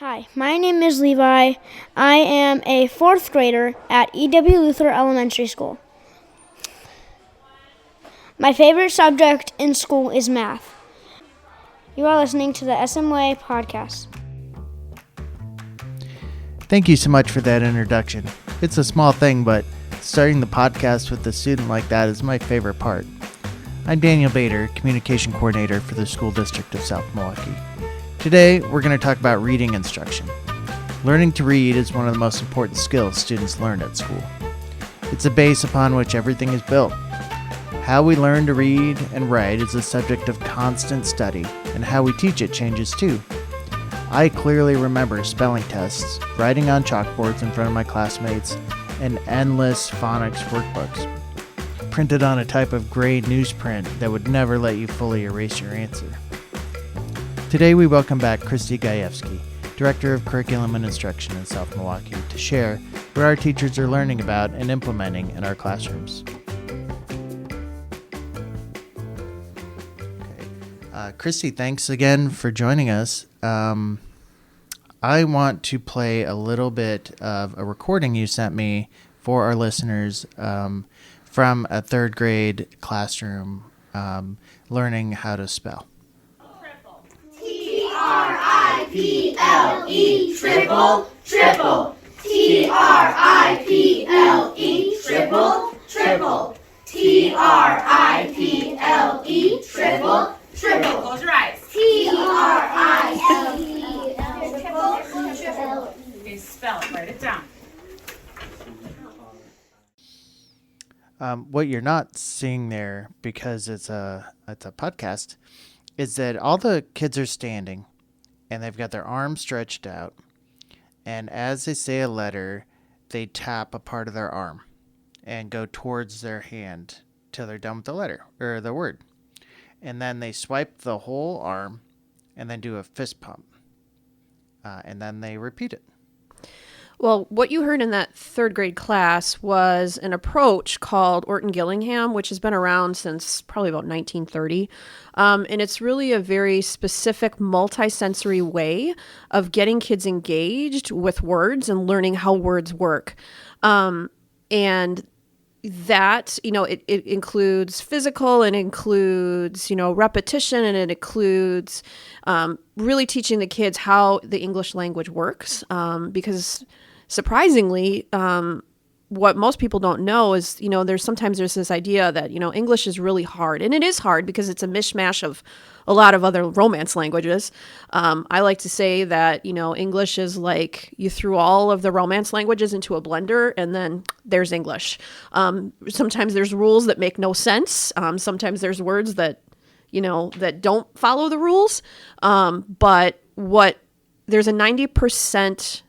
Hi, my name is Levi. I am a fourth grader at E.W. Luther Elementary School. My favorite subject in school is math. You are listening to the SMWay podcast. Thank you so much for that introduction. It's a small thing, but starting the podcast with a student like that is my favorite part. I'm Daniel Bader, Communication Coordinator for the School District of South Milwaukee. Today, we're going to talk about reading instruction. Learning to read is one of the most important skills students learn at school. It's a base upon which everything is built. How we learn to read and write is a subject of constant study, and how we teach it changes too. I clearly remember spelling tests, writing on chalkboards in front of my classmates, and endless phonics workbooks, printed on a type of gray newsprint that would never let you fully erase your answer. Today we welcome back Christy Gajewski, Director of Curriculum and Instruction in South Milwaukee, to share what our teachers are learning about and implementing in our classrooms. Christy, thanks again for joining us. I want to play a little bit of a recording you sent me for our listeners from a third grade classroom learning how to spell. Triple, triple, triple. Triple, triple. Triple, triple. Close your eyes. Triple. Okay, spell it. Write it down. What you're not seeing there, because it's a podcast, is that all the kids are standing and they've got their arms stretched out, and as they say a letter, they tap a part of their arm and go towards their hand till they're done with the letter or the word. And then they swipe the whole arm and then do a fist pump. And then they repeat it. Well, what you heard in that third grade class was an approach called Orton-Gillingham, which has been around since probably about 1930. And it's really a very specific multisensory way of getting kids engaged with words and learning how words work. And that, it includes physical, and includes, repetition, and it includes really teaching the kids how the English language works. Because surprisingly, what most people don't know is, there's this idea that, English is really hard. And it is hard because it's a mishmash of a lot of other Romance languages. I like to say that, English is like you threw all of the Romance languages into a blender and then there's English. Sometimes there's rules that make no sense. Sometimes there's words that, that don't follow the rules. But there's a 90%,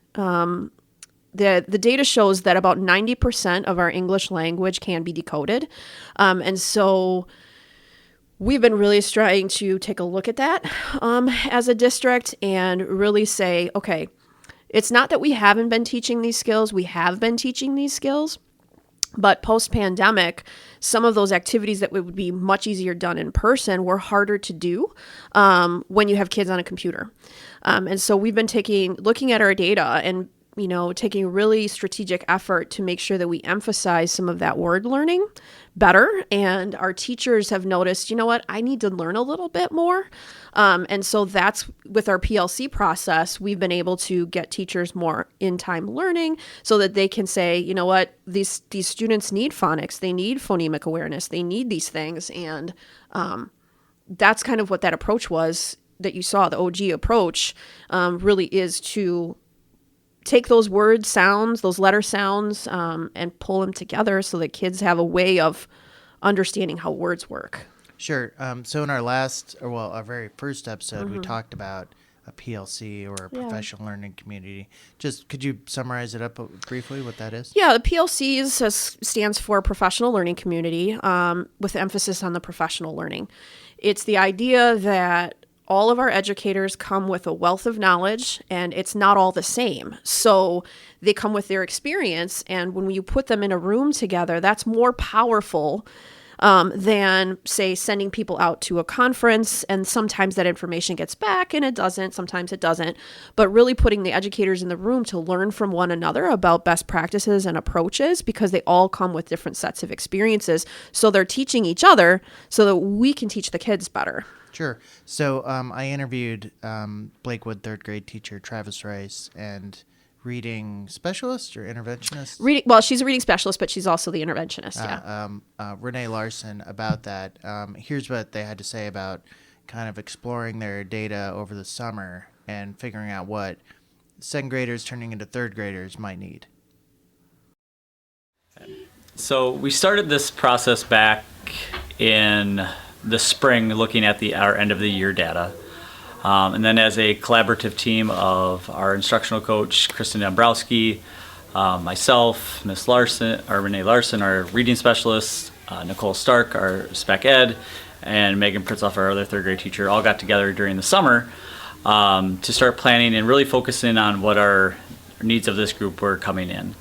the data shows that about 90% of our English language can be decoded. And so we've been really trying to take a look at that as a district and really say, okay, it's not that we haven't been teaching these skills. We have been teaching these skills. But post-pandemic, some of those activities that would be much easier done in person were harder to do when you have kids on a computer. And so we've been looking at our data and taking really strategic effort to make sure that we emphasize some of that word learning better. And our teachers have noticed, I need to learn a little bit more. And so that's with our PLC process, we've been able to get teachers more in-time learning so that they can say, these students need phonics, they need phonemic awareness, they need these things. And that's kind of what that approach was that you saw. The OG approach really is to take those word sounds, those letter sounds, and pull them together so that kids have a way of understanding how words work. Sure. So in our our very first episode, we talked about a PLC or a professional learning community. Just could you summarize it up briefly, what that is? Yeah, the PLC stands for Professional Learning Community, with emphasis on the professional learning. It's the idea that all of our educators come with a wealth of knowledge, and it's not all the same. So they come with their experience, and when you put them in a room together, that's more powerful than, say, sending people out to a conference, and sometimes that information gets back and it doesn't, sometimes it doesn't, but really putting the educators in the room to learn from one another about best practices and approaches, because they all come with different sets of experiences. So they're teaching each other so that we can teach the kids better. Sure. So I interviewed Blakewood third grade teacher Travis Rice and reading specialist or interventionist? She's a reading specialist, but she's also the interventionist. Renee Larson about that. Here's what they had to say about kind of exploring their data over the summer and figuring out what second graders turning into third graders might need. So we started this process back in the spring, looking at our end of the year data. And then as a collaborative team of our instructional coach, Kristen Dombrowski, myself, Miss Larson, or Renee Larson, our reading specialist, Nicole Stark, our spec ed, and Megan Pritzoff, our other third grade teacher, all got together during the summer to start planning and really focusing on what our needs of this group were coming in.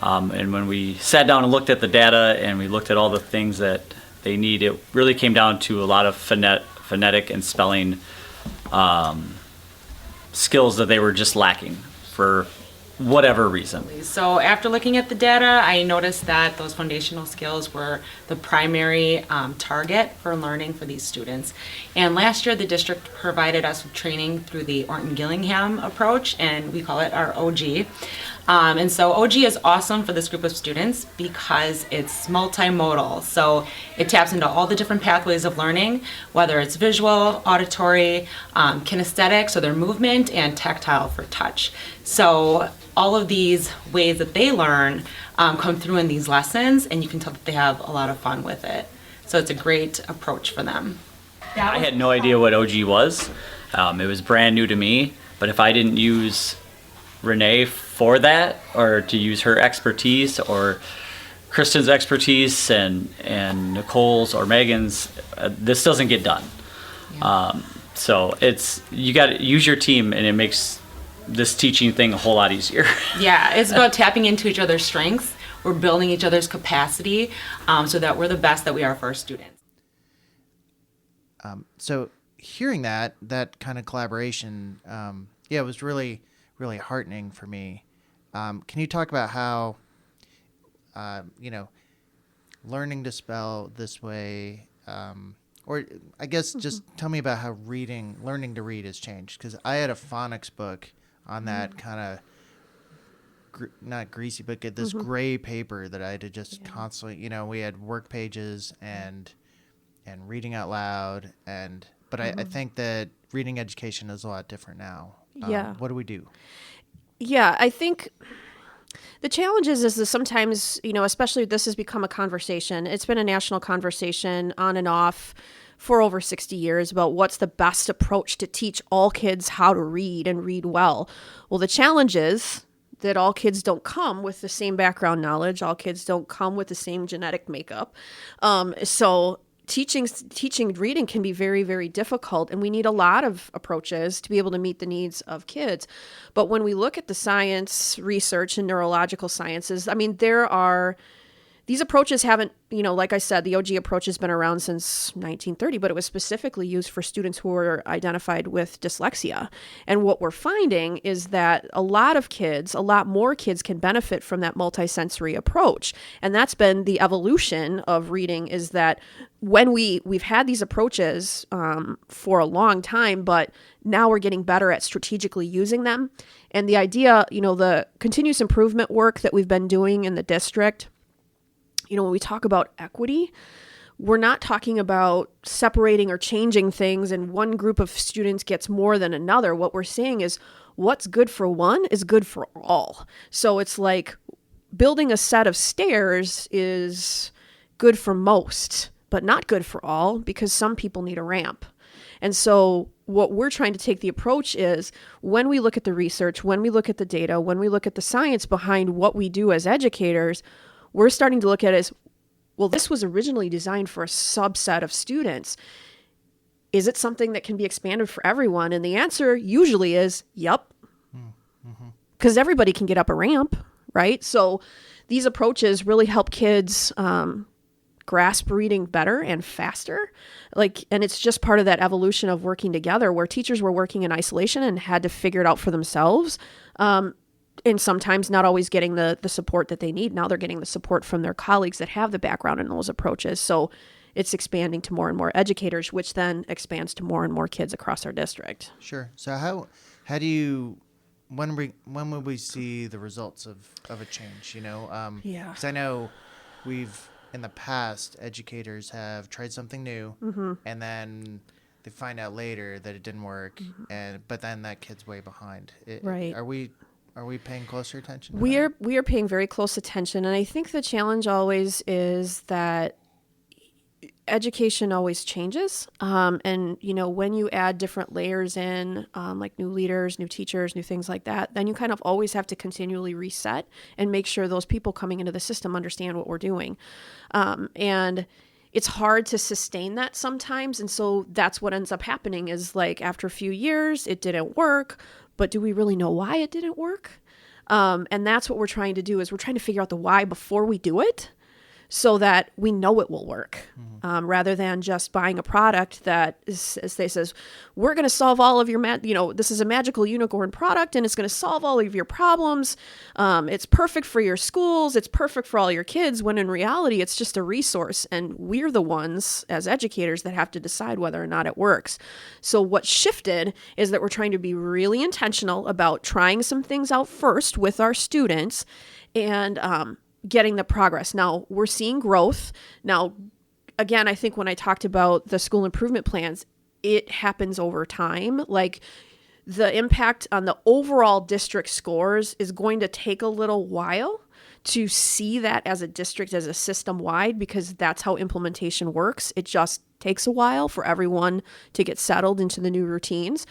And when we sat down and looked at the data and we looked at all the things that they need, it really came down to a lot of phonetic and spelling skills that they were just lacking for whatever reason. So after looking at the data, I noticed that those foundational skills were the primary target for learning for these students. And last year, the district provided us with training through the Orton-Gillingham approach, and we call it our OG. And so OG is awesome for this group of students because it's multimodal. So it taps into all the different pathways of learning, whether it's visual, auditory, kinesthetic, so their movement, and tactile for touch. So all of these ways that they learn come through in these lessons, and you can tell that they have a lot of fun with it. So it's a great approach for them. I had no idea what OG was. It was brand new to me, but if I didn't use Renee for that, or to use her expertise or Kristen's expertise and Nicole's or Megan's, this doesn't get done. Yeah. So you got to use your team, and it makes this teaching thing a whole lot easier. Yeah, it's about tapping into each other's strengths. We're building each other's capacity so that we're the best that we are for our students. So hearing that kind of collaboration, it was really heartening for me. Can you talk about how, learning to spell this way, or I guess just tell me about how learning to read has changed? Because I had a phonics book on that kind of, not greasy, but get this gray paper that I had to just constantly, we had work pages and reading out loud. But I think that reading education is a lot different now. What do we do? Yeah, I think the challenge is that sometimes, especially this has become a conversation. It's been a national conversation on and off for over 60 years about what's the best approach to teach all kids how to read and read well. Well, the challenge is that all kids don't come with the same background knowledge. All kids don't come with the same genetic makeup. So teaching reading can be very, very difficult, and we need a lot of approaches to be able to meet the needs of kids. But when we look at the science, research, and neurological sciences, these approaches haven't, like I said, the OG approach has been around since 1930, but it was specifically used for students who were identified with dyslexia. And what we're finding is that a lot more kids can benefit from that multisensory approach. And that's been the evolution of reading, is that when we've had these approaches for a long time, but now we're getting better at strategically using them. And the idea, the continuous improvement work that we've been doing in the district, when we talk about equity, we're not talking about separating or changing things and one group of students gets more than another. What we're saying is what's good for one is good for all. So it's like building a set of stairs is good for most, but not good for all, because some people need a ramp. And so what we're trying to take the approach is, when we look at the research, when we look at the data, when we look at the science behind what we do as educators, we're starting to look at it as, well, this was originally designed for a subset of students. Is it something that can be expanded for everyone? And the answer usually is, yep. Because everybody can get up a ramp, right? So these approaches really help kids grasp reading better and faster. And it's just part of that evolution of working together, where teachers were working in isolation and had to figure it out for themselves. And sometimes not always getting the support that they need. Now they're getting the support from their colleagues that have the background in those approaches. So it's expanding to more and more educators, which then expands to more and more kids across our district. Sure. So how do you, when will we see the results of a change, Yeah. Because I know we've, in the past, educators have tried something new, and then they find out later that it didn't work, but then that kid's way behind. Right. Are we paying closer attention to that? We are paying very close attention. And I think the challenge always is that education always changes. And, when you add different layers in, like new leaders, new teachers, new things like that, then you kind of always have to continually reset and make sure those people coming into the system understand what we're doing. And it's hard to sustain that sometimes. And so that's what ends up happening is, like, after a few years, it didn't work, but do we really know why it didn't work? And that's what we're trying to do, is we're trying to figure out the why before we do it, so that we know it will work, rather than just buying a product that is, as they says, we're going to solve all of your, this is a magical unicorn product and it's going to solve all of your problems. It's perfect for your schools. It's perfect for all your kids, when in reality, it's just a resource. And we're the ones as educators that have to decide whether or not it works. So what shifted is that we're trying to be really intentional about trying some things out first with our students, and, getting the progress. Now, we're seeing growth. Now, again, I think when I talked about the school improvement plans, it happens over time. Like, the impact on the overall district scores is going to take a little while to see that as a district, as a system-wide, because that's how implementation works. It just takes a while for everyone to get settled into the new routines.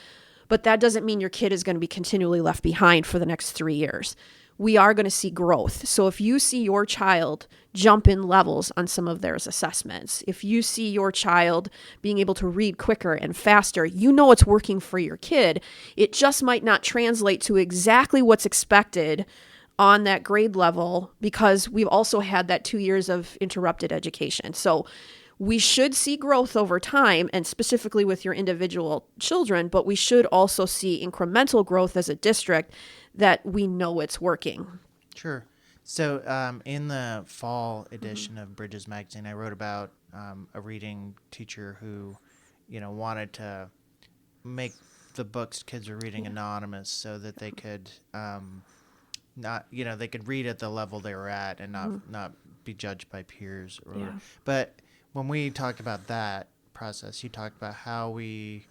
But that doesn't mean your kid is going to be continually left behind for the next 3 years. We are going to see growth. So if you see your child jump in levels on some of their assessments, if you see your child being able to read quicker and faster, it's working for your kid. It just might not translate to exactly what's expected on that grade level, because we've also had that 2 years of interrupted education. So we should see growth over time, and specifically with your individual children, but we should also see incremental growth as a district, that we know it's working. Sure. So in the fall edition of Bridges Magazine, I wrote about a reading teacher who, wanted to make the books kids are reading anonymous, so that they could they could read at the level they were at and not be judged by peers. But when we talked about that process, you talked about how we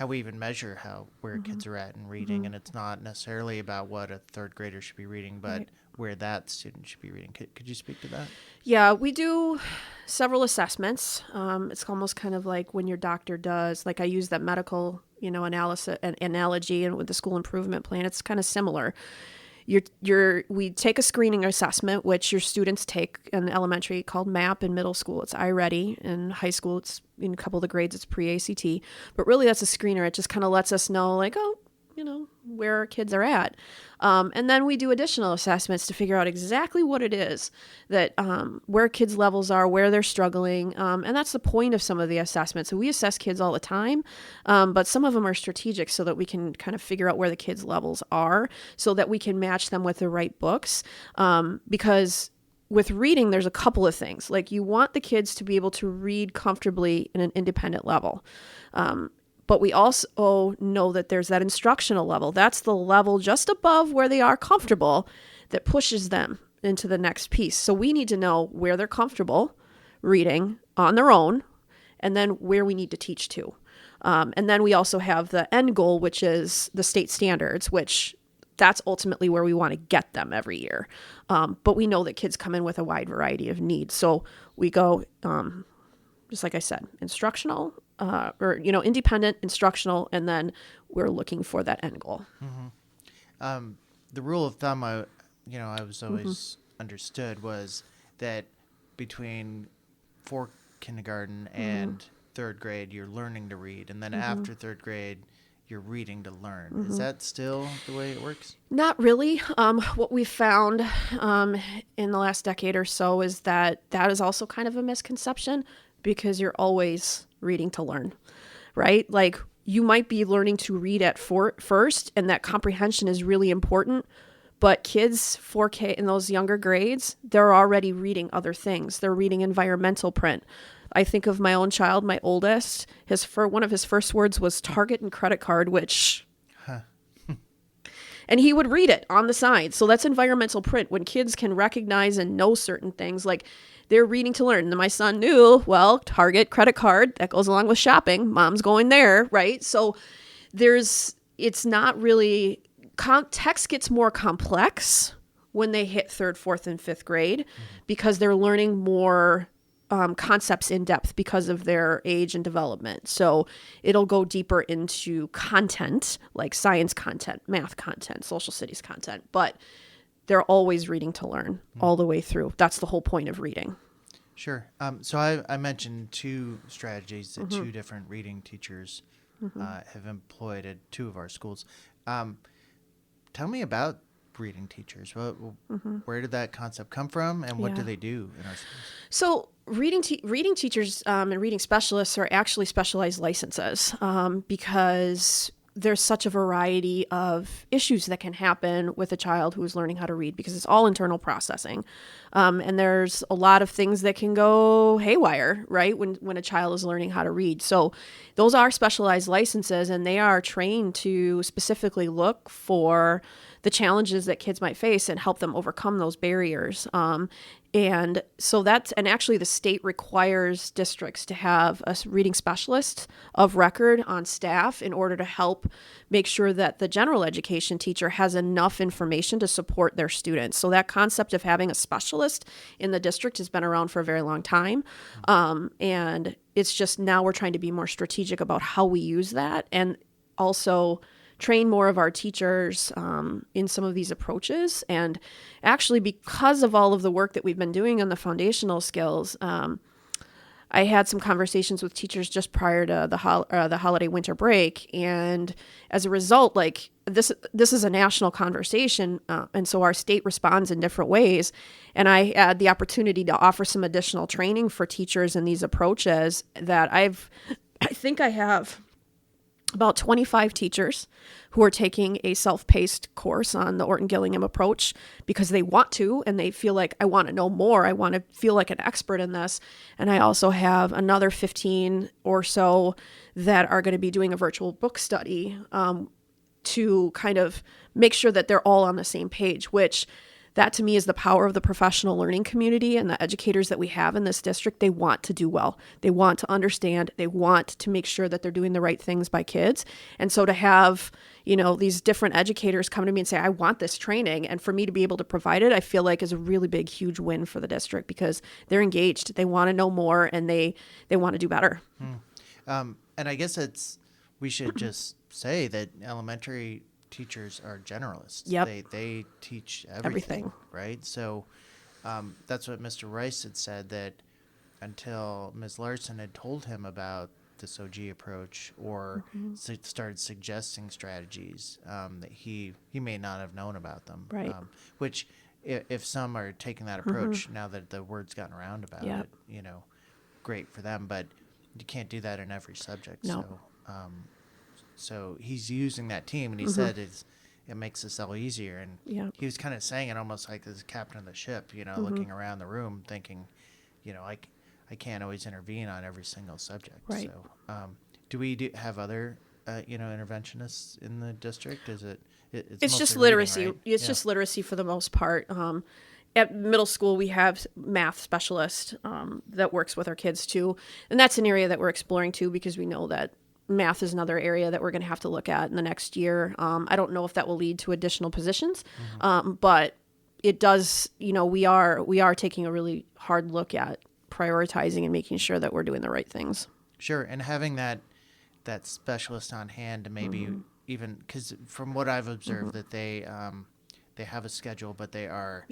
even measure where kids are at in reading, and it's not necessarily about what a third grader should be reading, but where that student should be reading. Could you speak to that? Yeah, we do several assessments. It's almost kind of like when your doctor does, like I use that medical, analysis and analogy, and with the school improvement plan, it's kind of similar. We take a screening assessment, which your students take in elementary called MAP. In middle school, it's iReady. In high school, it's in a couple of the grades, it's pre-ACT. But really, that's a screener. It just kind of lets us know, like, where our kids are at. And then we do additional assessments to figure out exactly what it is that where kids' levels are, where they're struggling. And that's the point of some of the assessments. So we assess kids all the time, but some of them are strategic so that we can kind of figure out where the kids' levels are, so that we can match them with the right books. Because with reading, there's a couple of things. Like, you want the kids to be able to read comfortably in an independent level. But we also know that there's that instructional level. That's the level just above where they are comfortable that pushes them into the next piece. So we need to know where they're comfortable reading on their own, and then where we need to teach to. And then we also have the end goal, which is the state standards, which that's ultimately where we want to get them every year. But we know that kids come in with a wide variety of needs. So we go, just like I said, instructional, independent, instructional, and then we're looking for that end goal. The rule of thumb, I was always understood was that between kindergarten and third grade, you're learning to read, and then after third grade, you're reading to learn. Is that still the way it works? Not really. What we've found in the last decade or so is that is also kind of a misconception, because you're always reading to learn, right? Like, you might be learning to read at first, and that comprehension is really important. But kids 4K in those younger grades, they're already reading other things. They're reading environmental print. I think of my own child, my oldest. One of his first words was Target and credit card, which, and he would read it on the side. So that's environmental print. When kids can recognize and know certain things, like, they're reading to learn. And my son knew, well, Target, credit card, that goes along with shopping. Mom's going there, right? So it's not really, text gets more complex when they hit 3rd, 4th, and 5th grade, because they're learning more concepts in depth because of their age and development. So it'll go deeper into content, like science content, math content, social studies content, but they're always reading to learn all the way through. That's the whole point of reading. Sure. So I mentioned 2 strategies that 2 different reading teachers have employed at 2 of our schools. Tell me about reading teachers. Where did that concept come from, and what do they do in our schools? So reading teachers and reading specialists are actually specialized licenses, because there's such a variety of issues that can happen with a child who is learning how to read, because it's all internal processing. And there's a lot of things that can go haywire, right, when a child is learning how to read. So those are specialized licenses, and they are trained to specifically look for the challenges that kids might face and help them overcome those barriers. And so and actually the state requires districts to have a reading specialist of record on staff in order to help make sure that the general education teacher has enough information to support their students. So that concept of having a specialist in the district has been around for a very long time. And it's just now we're trying to be more strategic about how we use that, and also train more of our teachers in some of these approaches. And actually, because of all of the work that we've been doing on the foundational skills, I had some conversations with teachers just prior to the holiday winter break. And as a result, like, this is a national conversation. And so our state responds in different ways. And I had the opportunity to offer some additional training for teachers in these approaches that I think I have about 25 teachers who are taking a self-paced course on the Orton-Gillingham approach because they want to, and they feel like, I want to know more. I want to feel like an expert in this. And I also have another 15 or so that are going to be doing a virtual book study to kind of make sure that they're all on the same page, which that to me is the power of the professional learning community and the educators that we have in this district. They want to do well. They want to understand. They want to make sure that they're doing the right things by kids. And so to have, these different educators come to me and say, I want this training, and for me to be able to provide it, I feel like is a really big, huge win for the district, because they're engaged. They want to know more, and they want to do better. And I guess we should just say that elementary teachers are generalists. Yep. They teach everything, right? So that's what Mr. Rice had said, that until Ms. Larson had told him about this OG approach or started suggesting strategies, that he may not have known about them. Right. Which, if some are taking that approach now that the word's gotten around about it, great for them. But you can't do that in every subject. No. So he's using that team, and he said it makes this all easier. And he was kind of saying it almost like as captain of the ship, looking around the room, thinking, I can't always intervene on every single subject. Right. So, do we have other, interventionists in the district? Is it? It's just mostly literacy. reading, right? It's just literacy for the most part. At middle school, we have math specialist that works with our kids too, and that's an area that we're exploring too, because we know that math is another area that we're going to have to look at in the next year. I don't know if that will lead to additional positions, but it does. We are taking a really hard look at prioritizing and making sure that we're doing the right things. Sure, and having that specialist on hand to maybe even, because from what I've observed, that they have a schedule, but they are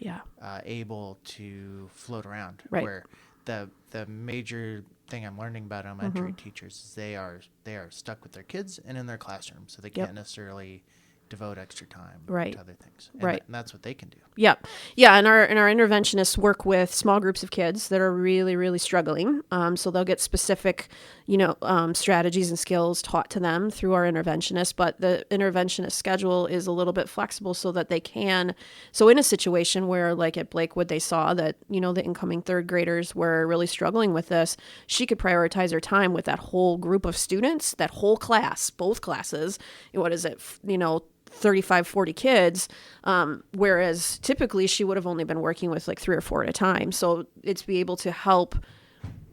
able to float around. Right. Where the major thing I'm learning about elementary teachers is they are stuck with their kids and in their classroom, so they can't necessarily devote extra time Right. to other things. Right. And that's what they can do. Yep. Yeah. And our interventionists work with small groups of kids that are really, really struggling. So they'll get specific, strategies and skills taught to them through our interventionists. But the interventionist schedule is a little bit flexible so that they can. So in a situation where, like at Blakewood, they saw that, the incoming third graders were really struggling with this, she could prioritize her time with that whole group of students, that whole class, both classes. What is it? 35, 40 kids, whereas typically she would have only been working with like 3 or 4 at a time. So it's be able to help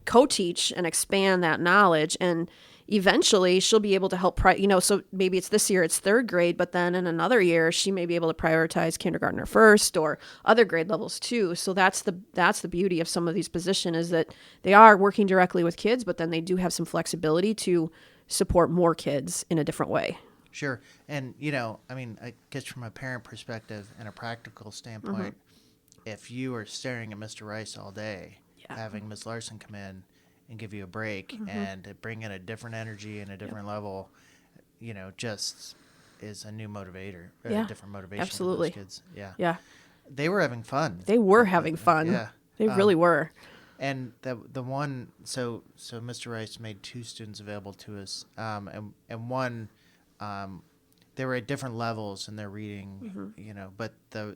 co-teach and expand that knowledge, and eventually she'll be able to help, so maybe it's this year it's third grade, but then in another year she may be able to prioritize kindergartner first or other grade levels too. So that's the beauty of some of these positions, is that they are working directly with kids, but then they do have some flexibility to support more kids in a different way. Sure. And, I guess from a parent perspective and a practical standpoint, if you are staring at Mr. Rice all day, having Ms. Larson come in and give you a break and bring in a different energy and a different level, just is a new motivator, a different motivation Absolutely. for those kids. Yeah. Yeah. They were having fun. They were having fun. Yeah. They really were. And the one, so Mr. Rice made 2 students available to us, and one, they were at different levels in their reading, but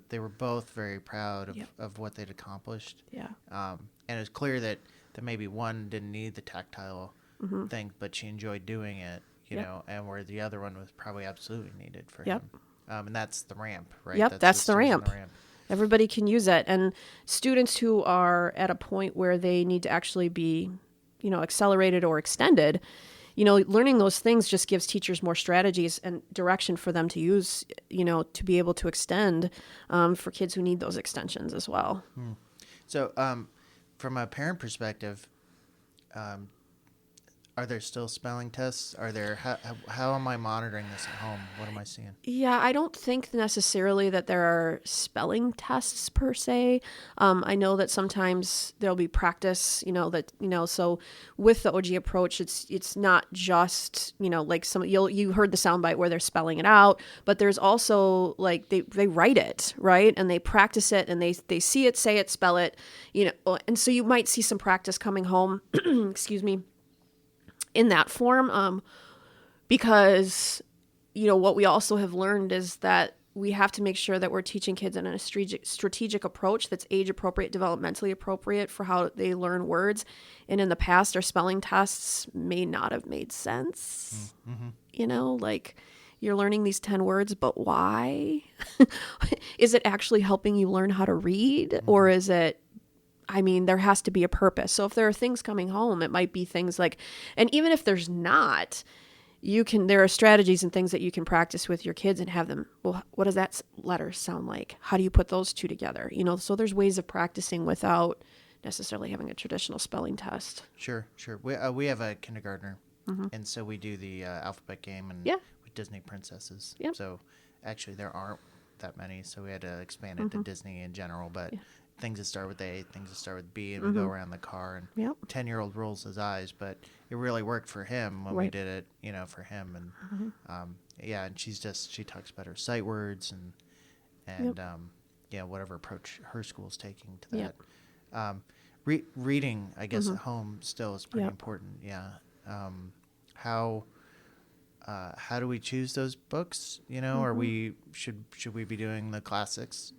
they were both very proud of what they'd accomplished. Yeah. And it was clear that maybe one didn't need the tactile thing, but she enjoyed doing it, and where the other one was probably absolutely needed for him. And that's the ramp, right? Yep, that's the ramp. The ramp. Everybody can use it. And students who are at a point where they need to actually be, accelerated or extended, learning those things just gives teachers more strategies and direction for them to use, to be able to extend for kids who need those extensions as well. So from a parent perspective, are there still spelling tests? Are there? How am I monitoring this at home? What am I seeing? Yeah, I don't think necessarily that there are spelling tests per se. I know that sometimes there'll be practice, so with the OG approach, it's not just, like you heard the soundbite where they're spelling it out, but there's also like they write it, right? And they practice it and they see it, say it, spell it, and so you might see some practice coming home, excuse me, in that form, because, what we also have learned is that we have to make sure that we're teaching kids in a strategic approach that's age appropriate, developmentally appropriate for how they learn words. And in the past, our spelling tests may not have made sense. Like you're learning these 10 words, but why? Is it actually helping you learn how to read, or is it, there has to be a purpose. So if there are things coming home, it might be things like, and even if there's not, there are strategies and things that you can practice with your kids and have them, well, what does that letter sound like? How do you put those two together? So there's ways of practicing without necessarily having a traditional spelling test. Sure. We have a kindergartner, and so we do the alphabet game and with Disney princesses. Yep. So actually there aren't that many, so we had to expand it to Disney in general, but things that start with A, things that start with B, and we go around the car, and 10-year-old rolls his eyes, but it really worked for him when we did it, for him, and and she talks about her sight words and whatever approach her school's taking to that. Reading, I guess, at home still is pretty important. How do we choose those books? Are we should we be doing the classics?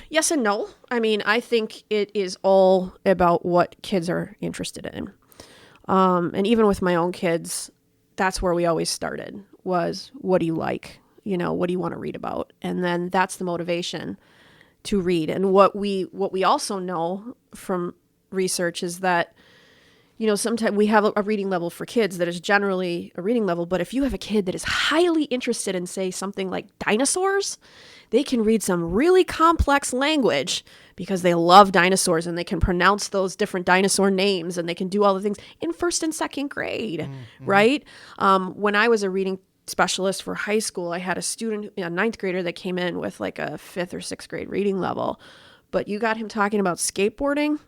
Yes and no. I think it is all about what kids are interested in. And even with my own kids, that's where we always started, was what do you like? What do you want to read about? And then that's the motivation to read. And what we also know from research is that, sometimes we have a reading level for kids that is generally a reading level, but if you have a kid that is highly interested in, say, something like dinosaurs, they can read some really complex language because they love dinosaurs and they can pronounce those different dinosaur names and they can do all the things in first and second grade, right? When I was a reading specialist for high school, I had a student, a ninth grader, that came in with like a 5th or 6th grade reading level, but you got him talking about skateboarding,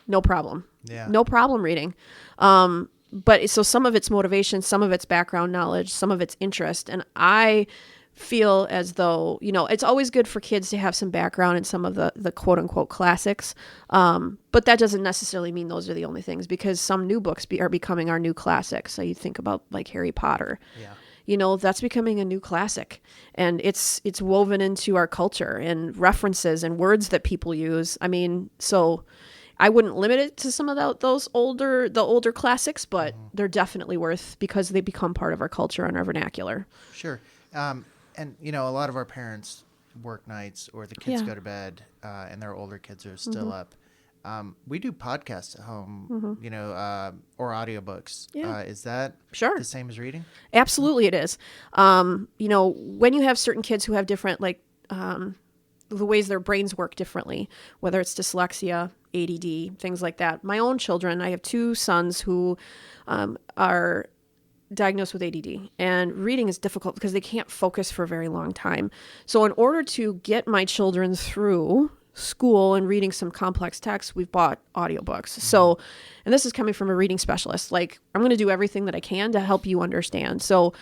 no problem. Yeah. No problem reading. But so some of it's motivation, some of it's background knowledge, some of it's interest. And I feel as though, it's always good for kids to have some background in some of the quote unquote classics. But that doesn't necessarily mean those are the only things, because some new books are becoming our new classics. So you think about like Harry Potter. Yeah. That's becoming a new classic, and it's woven into our culture and references and words that people use. I mean, so I wouldn't limit it to some of the older classics, but they're definitely worth, because they become part of our culture and our vernacular. Sure. And, a lot of our parents work nights, or the kids Yeah. go to bed, and their older kids are still up. We do podcasts at home, or audiobooks. Yeah. Is that Sure. the same as reading? Absolutely it is. When you have certain kids who have different, the ways their brains work differently, whether it's dyslexia, ADD, things like that. My own children, I have 2 sons who are diagnosed with ADD, and reading is difficult because they can't focus for a very long time. So in order to get my children through school and reading some complex texts, we've bought audiobooks. So, and this is coming from a reading specialist, I'm going to do everything that I can to help you understand. So,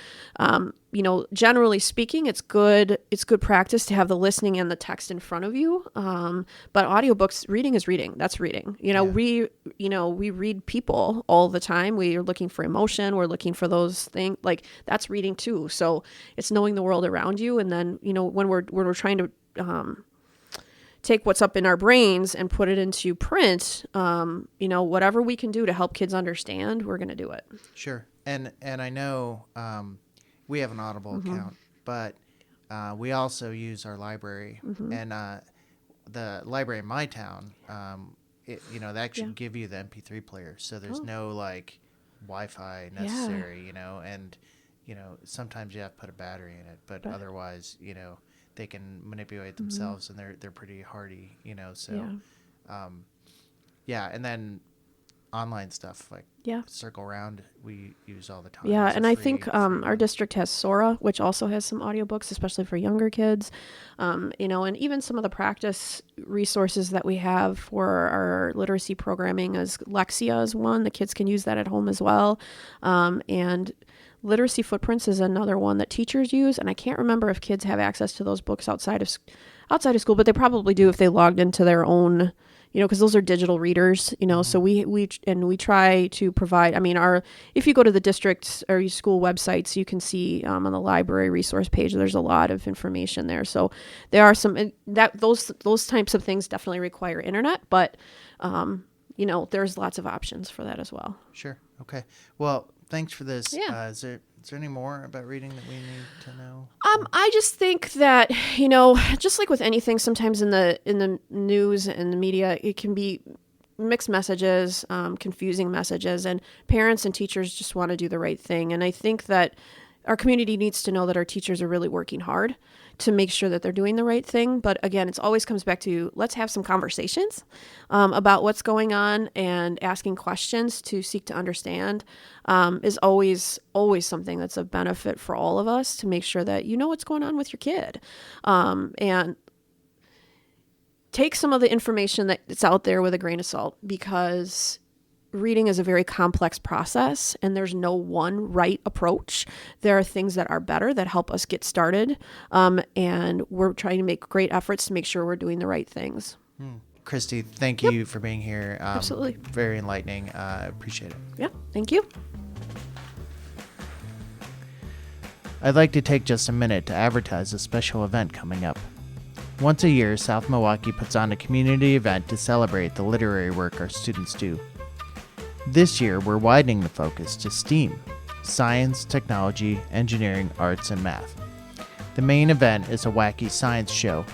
generally speaking, it's good practice to have the listening and the text in front of you. But audiobooks, reading is reading. That's reading. We read people all the time. We are looking for emotion. We're looking for those things, that's reading too. So it's knowing the world around you. And then, when we're trying to, take what's up in our brains and put it into print, whatever we can do to help kids understand, we're going to do it. Sure. And I know we have an Audible account, but we also use our library. And the library in my town, they actually give you the MP3 player. So there's no Wi-Fi necessary, and, sometimes you have to put a battery in it, but otherwise, they can manipulate themselves, and they're pretty hardy, so and then online stuff Circle Round we use all the time. Yeah, and I think our district has Sora, which also has some audiobooks, especially for younger kids, and even some of the practice resources that we have for our literacy programming, as Lexia is one. The kids can use that at home as well, and Literacy Footprints is another one that teachers use, and I can't remember if kids have access to those books outside of school, but they probably do if they logged into their own, because those are digital readers, so we try to provide, if you go to the district or your school websites, you can see on the library resource page, there's a lot of information there. So there are those types of things definitely require internet, but, there's lots of options for that as well. Sure. Okay. Well, thanks for this. Yeah. Is there any more about reading that we need to know? I just think that, just like with anything, sometimes in the news and the media, it can be mixed messages, confusing messages, and parents and teachers just want to do the right thing. And I think that our community needs to know that our teachers are really working hard to make sure that they're doing the right thing. But again, it always comes back to, let's have some conversations about what's going on, and asking questions to seek to understand is always something that's a benefit for all of us, to make sure that you know what's going on with your kid. And take some of the information that's out there with a grain of salt, because reading is a very complex process, and there's no one right approach. There are things that are better that help us get started, and we're trying to make great efforts to make sure we're doing the right things. Christy, thank you for being here. Absolutely. Very enlightening. Appreciate it. Yeah, thank you. I'd like to take just a minute to advertise a special event coming up. Once a year, South Milwaukee puts on a community event to celebrate the literary work our students do. This year, we're widening the focus to STEAM: science, technology, engineering, arts, and math. The main event is a wacky science show,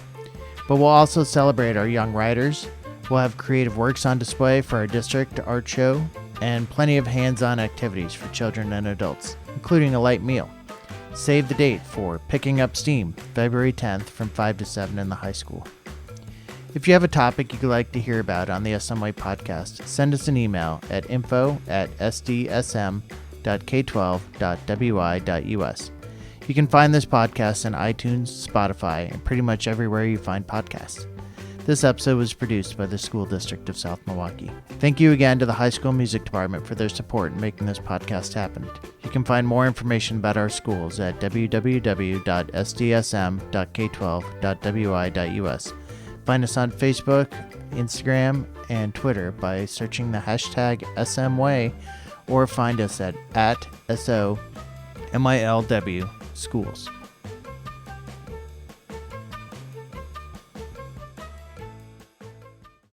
but we'll also celebrate our young writers. We'll have creative works on display for our district art show, and plenty of hands-on activities for children and adults, including a light meal. Save the date for Picking Up STEAM, February 10th from 5 to 7 in the high school. If you have a topic you'd like to hear about on the SMY podcast, send us an email at info@sdsm.k12.wi.us. You can find this podcast on iTunes, Spotify, and pretty much everywhere you find podcasts. This episode was produced by the School District of South Milwaukee. Thank you again to the High School Music Department for their support in making this podcast happen. You can find more information about our schools at www.sdsm.k12.wi.us. Find us on Facebook, Instagram, and Twitter by searching the hashtag SMWay, or find us at SOMILW Schools.